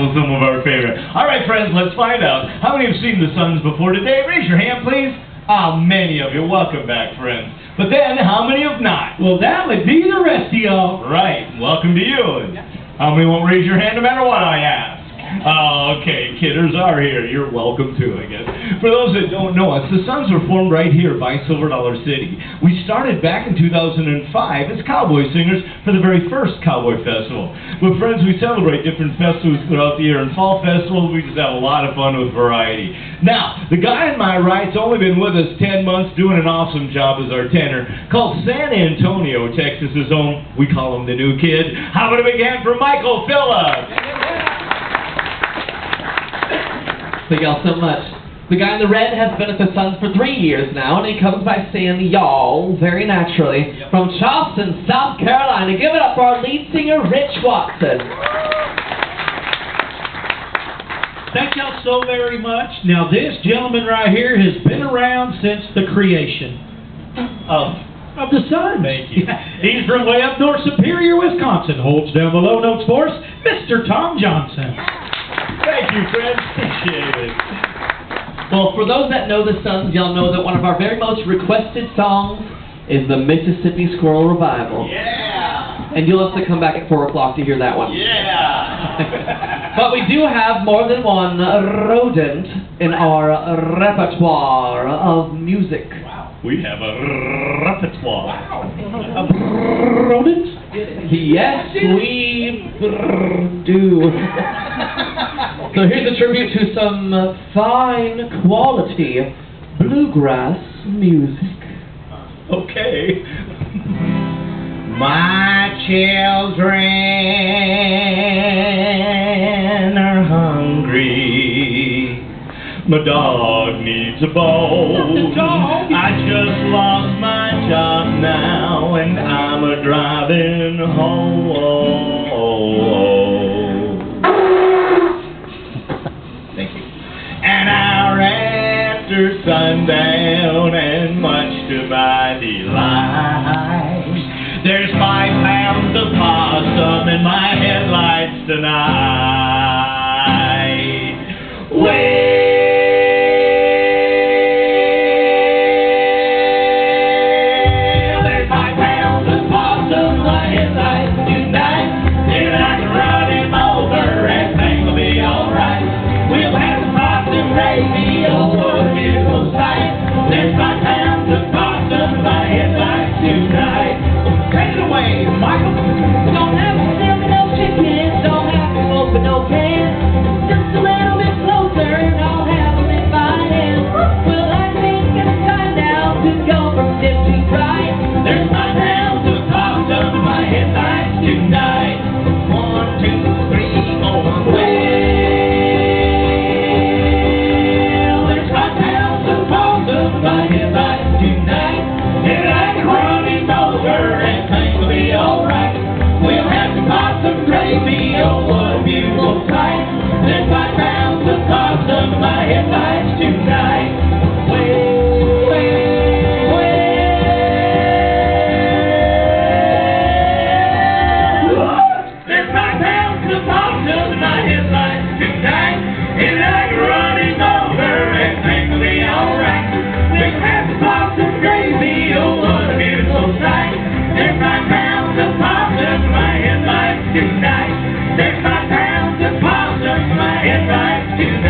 also some of our favorite. All right, friends, let's find out. How many have seen the Suns before today? Raise your hand, please. Many of you. Welcome back, friends. But then, how many have not? Well, that would be the rest of y'all. Right. Welcome to you. How many won't raise your hand no matter what I ask? Okay, kidders are here. You're welcome too, I guess. For those that don't know us, the Suns were formed right here by Silver Dollar City. We started back in 2005 as cowboy singers for the very first Cowboy Festival. But friends, we celebrate different festivals throughout the year, and fall festivals, we just have a lot of fun with variety. Now, the guy on my right's only been with us 10 months, doing an awesome job as our tenor, called San Antonio, Texas is home. We call him the new kid. How about a big hand for Michael Phillips? Thank y'all so much. The guy in the red has been at the Suns for 3 years now, and he comes by saying y'all very naturally. Yep. From Charleston, South Carolina. Give it up for our lead singer, Rich Watson. Thank y'all so very much. Now, this gentleman right here has been around since the creation of the Suns. Thank you. He's from way up north, Superior, Wisconsin. Holds down the low notes for us, Mr. Tom Johnson. Thank you, friends. Appreciate it. Well, for those that know the Suns, y'all know that one of our very most requested songs is the Mississippi Squirrel Revival. Yeah! And you'll have to come back at 4 o'clock to hear that one. Yeah! But we do have more than one rodent in our repertoire of music. Wow. We have a repertoire. Wow. Rodents? Yes, we do. So here's a tribute to some fine quality bluegrass music. Okay. My children are hungry. My dog needs a bone. I just lost my job now, and I'm a driving home. Thank you. An hour after sundown, and much to my delight, there's 5 pounds of possum in my headlights tonight. Well, there's 5 pounds of possum in my headlights tonight, and I can run him over and things will be alright. We'll have some possum gravy, oh what a beautiful sight. There's 5 pounds of possum in my headlights tonight. Take it away, Michael. Don't have to sell me no chicken, don't have to open no can. Just a little bit closer and I'll have them in my hand. Well, I think it's time now to go from left to right. There's 5 pounds of possum in my headlights tonight. 1, 2, 3, going well. There's 5 pounds of possum in my headlights tonight, and I can run him over and things will be alright. We'll have some possum gravy, oh what a beautiful sight. There's 5 pounds of possum in my headlights tonight. There's 5 pounds of possum in my headlights tonight, and I can run him over and things will be alright. We'll have some possum gravy, oh what a beautiful sight. There's 5 pounds of possum in my headlights tonight. There's 5 pounds of possum in my headlights tonight.